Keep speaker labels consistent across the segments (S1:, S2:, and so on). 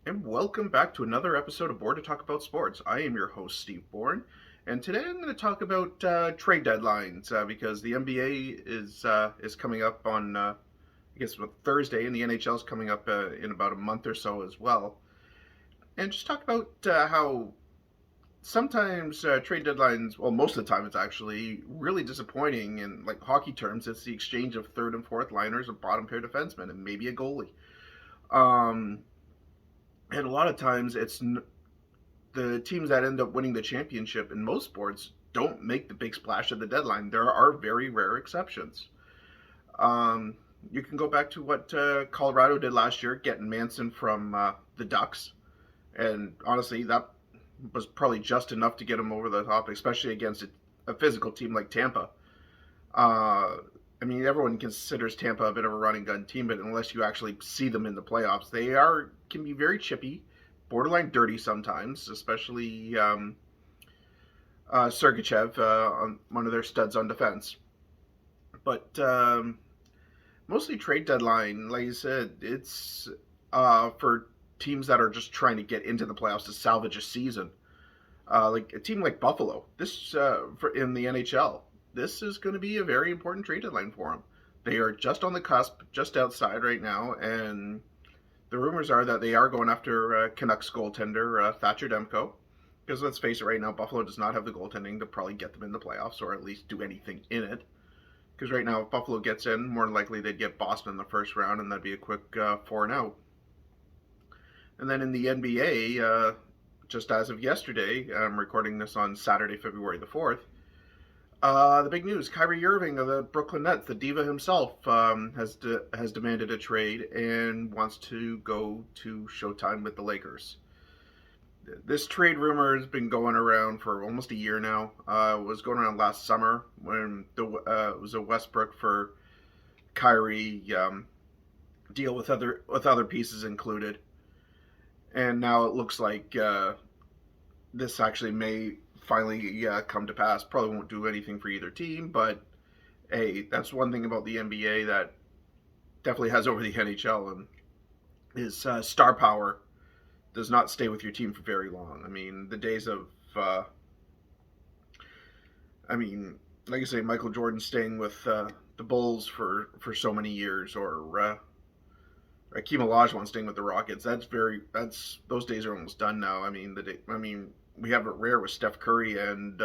S1: And welcome back to another episode of Board to Talk About Sports. I am your host, Steve Bourne, and today I'm going to talk about trade deadlines because the NBA is coming up on I guess Thursday, and the NHL is coming up in about a month or so as well. And just talk about how sometimes trade deadlines, well, most of the time it's actually really disappointing. In like hockey terms, it's the exchange of third and fourth liners, a bottom pair defenseman, and maybe a goalie. Um, and a lot of times the teams that end up winning the championship in most sports don't make the big splash at the deadline. There are very rare exceptions. Um, you can go back to what Colorado did last year, getting Manson from the Ducks, and honestly, that was probably just enough to get him over the top, especially against a physical team like Tampa. Uh, I mean, everyone considers Tampa a bit of a running gun team, but unless you actually see them in the playoffs, they are can be very chippy, borderline dirty sometimes, especially Sergachev, on one of their studs on defense. But mostly trade deadline, like you said, it's for teams that are just trying to get into the playoffs to salvage a season. Like a team like Buffalo, this in the NHL, this is going to be a very important trade deadline for them. They are just on the cusp, just outside right now, and the rumors are that they are going after Canucks goaltender Thatcher Demko. Because let's face it, right now Buffalo does not have the goaltending to probably get them in the playoffs or at least do anything in it. Because right now, if Buffalo gets in, more than likely they'd get Boston in the first round, and that'd be a quick 4-0. And then in the NBA, just as of yesterday, I'm recording this on Saturday, February the 4th. The big news: Kyrie Irving of the Brooklyn Nets, the diva himself, has demanded a trade and wants to go to Showtime with the Lakers. This trade rumor has been going around for almost a year now. It was going around last summer when it was a Westbrook for Kyrie deal with other pieces included, and now it looks like this actually may finally come to pass. Probably won't do anything for either team, but hey, that's one thing about the NBA that definitely has over the NHL, and is star power does not stay with your team for very long. I mean, the days of, I mean, like I say, Michael Jordan staying with the Bulls for so many years, or Hakeem Olajuwon staying with the Rockets. That's those days are almost done now. I mean, we have it rare with Steph Curry and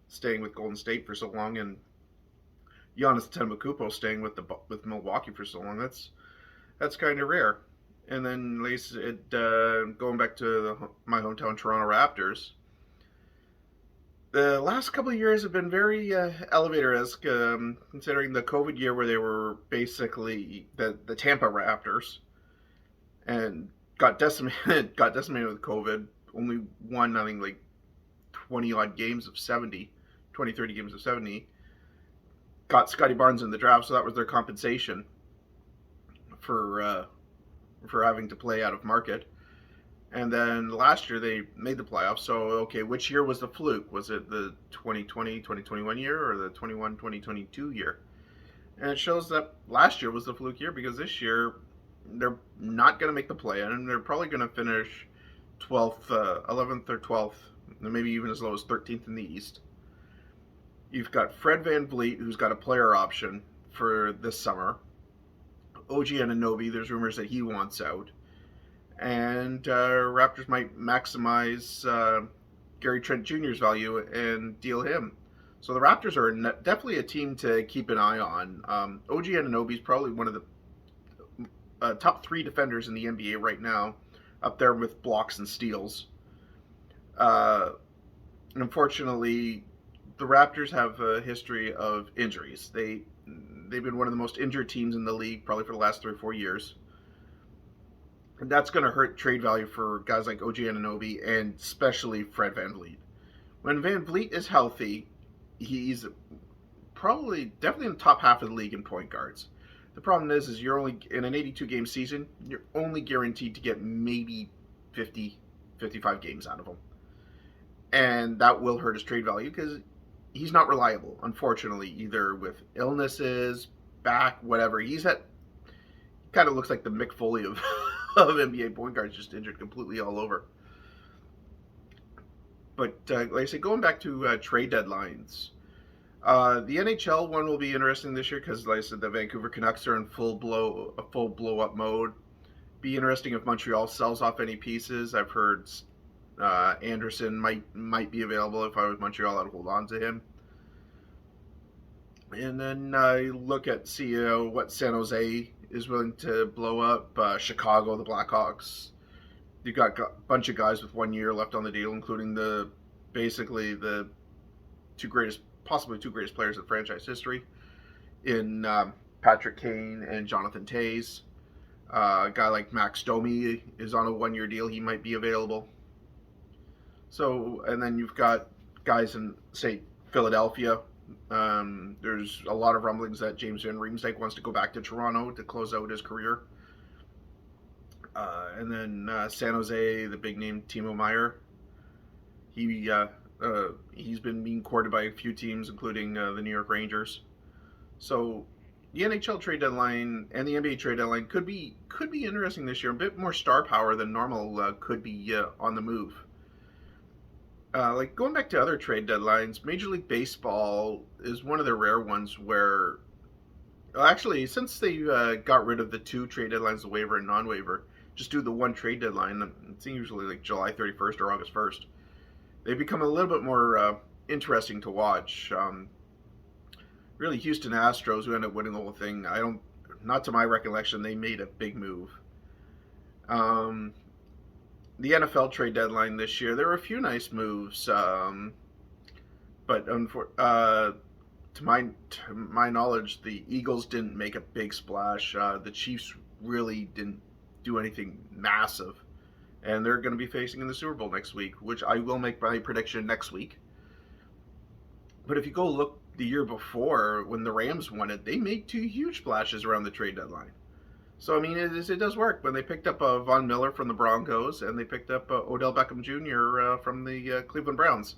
S1: staying with Golden State for so long, and Giannis Antetokounmpo staying with Milwaukee for so long. That's kind of rare. And then, at least going back to my hometown Toronto Raptors, the last couple of years have been very elevator-esque, considering the COVID year where they were basically the Tampa Raptors and got decimated with COVID. Only won, I think, like 20 odd games of 70, 20, 30 games of 70. Got Scotty Barnes in the draft, so that was their compensation for for having to play out of market. And then last year they made the playoffs. So, okay, which year was the fluke? Was it the 2020 2021 year or the 21 2022 year? And it shows that last year was the fluke year because this year they're not going to make the play in, and they're probably going to finish 12th, 11th or 12th, maybe even as low as 13th in the East. You've got Fred Van Vliet, who's got a player option for this summer. OG Ananobi, there's rumors that he wants out. And Raptors might maximize Gary Trent Jr.'s value and deal him. So the Raptors are definitely a team to keep an eye on. OG Ananobi is probably one of the top three defenders in the NBA right now, up there with blocks and steals. Uh, and unfortunately, the Raptors have a history of injuries. They've been one of the most injured teams in the league probably for the last 3 or 4 years. And that's going to hurt trade value for guys like OG Ananobi and especially Fred Van Vliet. When Van Vliet is healthy, he's probably definitely in the top half of the league in point guards. The problem is you're only in an 82 game season, you're only guaranteed to get maybe 50, 55 games out of him. And that will hurt his trade value because he's not reliable, unfortunately, either with illnesses, back, whatever. He's had kind of looks like the Mick Foley of of NBA point guards just injured completely all over. But like I said, going back to trade deadlines, the NHL one will be interesting this year because, like I said, the Vancouver Canucks are in full blow up mode. Be interesting if Montreal sells off any pieces. I've heard Anderson might be available. If I was Montreal, I'd hold on to him. And then look at see what San Jose is willing to blow up. Chicago, the Blackhawks. You got a bunch of guys with 1 year left on the deal, including basically the possibly two greatest players in franchise history in Patrick Kane and Jonathan Toews. A guy like Max Domi is on a 1 year deal. He might be available. So, and then you've got guys in, say, Philadelphia. There's a lot of rumblings that James Van Riemsdyk wants to go back to Toronto to close out his career. And then San Jose, the big name Timo Meier. He's been being courted by a few teams, including the New York Rangers. So the NHL trade deadline and the NBA trade deadline could be interesting this year. A bit more star power than normal could be on the move. Like going back to other trade deadlines, Major League Baseball is one of the rare ones where, actually, since they got rid of the two trade deadlines, the waiver and non-waiver, just do the one trade deadline. It's usually like July 31st or August 1st. They've become a little bit more interesting to watch. Really, Houston Astros, who ended up winning the whole thing, not to my recollection, they made a big move. The NFL trade deadline this year, there were a few nice moves, but to my knowledge, the Eagles didn't make a big splash. The Chiefs really didn't do anything massive, and they're going to be facing in the Super Bowl next week, which I will make my prediction next week. But if you go look the year before when the Rams won it, they made two huge splashes around the trade deadline. So I mean, it does work. When they picked up Von Miller from the Broncos and they picked up Odell Beckham Jr. From the Cleveland Browns.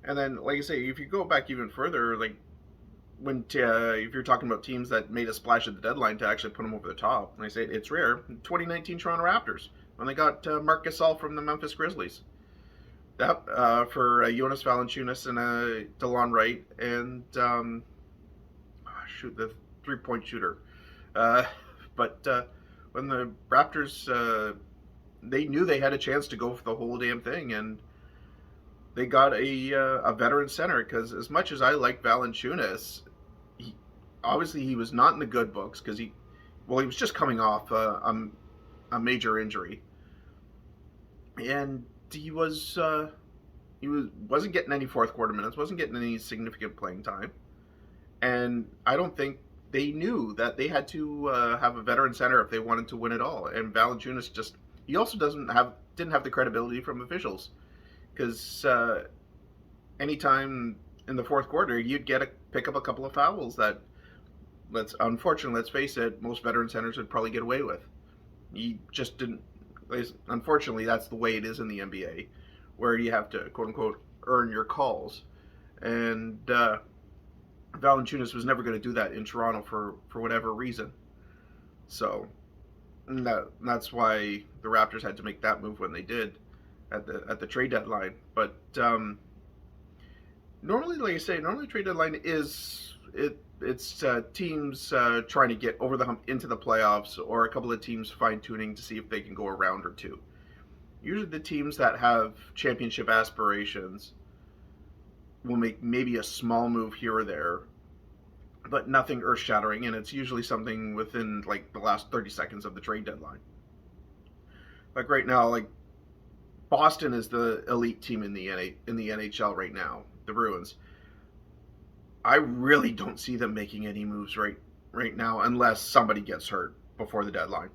S1: And then, like I say, if you go back even further, like if you're talking about teams that made a splash at the deadline to actually put them over the top, and I say it's rare. 2019 Toronto Raptors when they got Marc Gasol from the Memphis Grizzlies. That for Jonas Valanciunas and DeLon Wright and the 3-point shooter. But when the Raptors, they knew they had a chance to go for the whole damn thing, and they got a veteran center. Because as much as I like Valanciunas, obviously he was not in the good books because he was just coming off a major injury, and he wasn't getting any fourth quarter minutes, wasn't getting any significant playing time, and I don't think they knew that they had to have a veteran center if they wanted to win it all. And Valanciunas he also didn't have the credibility from officials, because anytime in the fourth quarter you'd pick up a couple of fouls that, let's face it, most veteran centers would probably get away with. He just didn't. Unfortunately, that's the way it is in the NBA, where you have to, quote unquote, earn your calls. And Valanciunas was never going to do that in Toronto for whatever reason. So that's why the Raptors had to make that move when they did at the trade deadline. But normally, like I say, normally trade deadline it's teams trying to get over the hump into the playoffs, or a couple of teams fine-tuning to see if they can go a round or two. Usually the teams that have championship aspirations will make maybe a small move here or there, but nothing earth-shattering, and it's usually something within like the last 30 seconds of the trade deadline. Like right now, like Boston is the elite team in the NHL right now, the Bruins. I really don't see them making any moves right now unless somebody gets hurt before the deadline.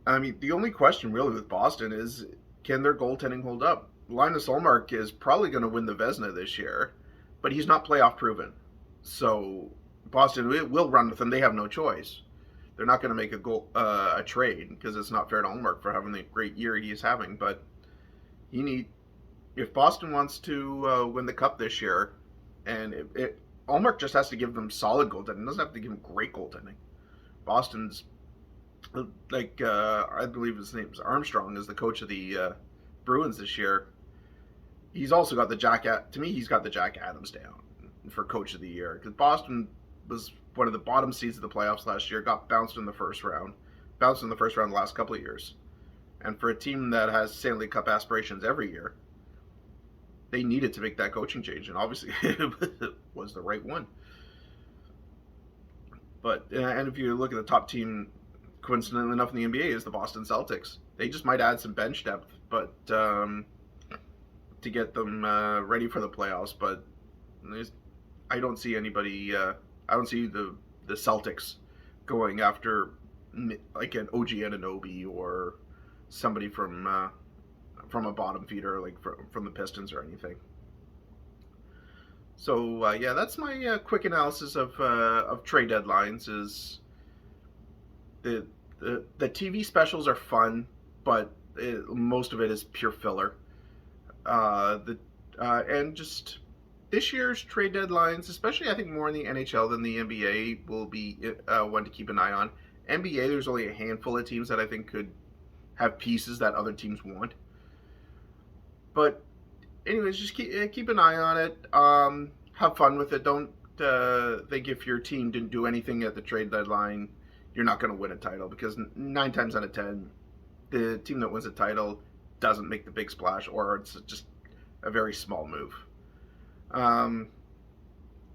S1: I mean, the only question really with Boston is, can their goaltending hold up? Linus Ullmark is probably going to win the Vezina this year, but he's not playoff proven. So Boston will run with him. They have no choice. They're not going to make a trade because it's not fair to Ullmark for having the great year he's having. But if Boston wants to win the Cup this year, and Ullmark just has to give them solid goaltending. He doesn't have to give them great goaltending. Boston's I believe his name's Armstrong is the coach of the Bruins this year. He's also got the to me he's got the Jack Adams down for coach of the year because Boston was one of the bottom seeds of the playoffs last year, got bounced in the first round the last couple of years. And for a team that has Stanley Cup aspirations every year, they needed to make that coaching change, and obviously it was the right one. But and if you look at the top team, coincidentally enough in the NBA, is the Boston Celtics. They just might add some bench depth, but to get them ready for the playoffs. But I don't see anybody. I don't see the Celtics going after like an OG Anunoby or somebody from a bottom feeder like from the Pistons or anything. So yeah, that's my quick analysis of trade deadlines. Is the TV specials are fun, but most of it is pure filler. The and just this year's trade deadlines, especially I think more in the NHL than the NBA, will be one to keep an eye on. NBA, there's only a handful of teams that I think could have pieces that other teams want. But anyways, just keep an eye on it. Have fun with it. Don't think if your team didn't do anything at the trade deadline, you're not going to win a title, because 9 times out of 10, the team that wins a title doesn't make the big splash, or it's just a very small move.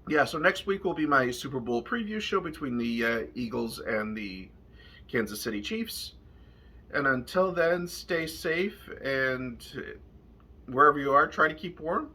S1: Yeah, so next week will be my Super Bowl preview show between the Eagles and the Kansas City Chiefs. And until then, stay safe, and wherever you are, try to keep warm.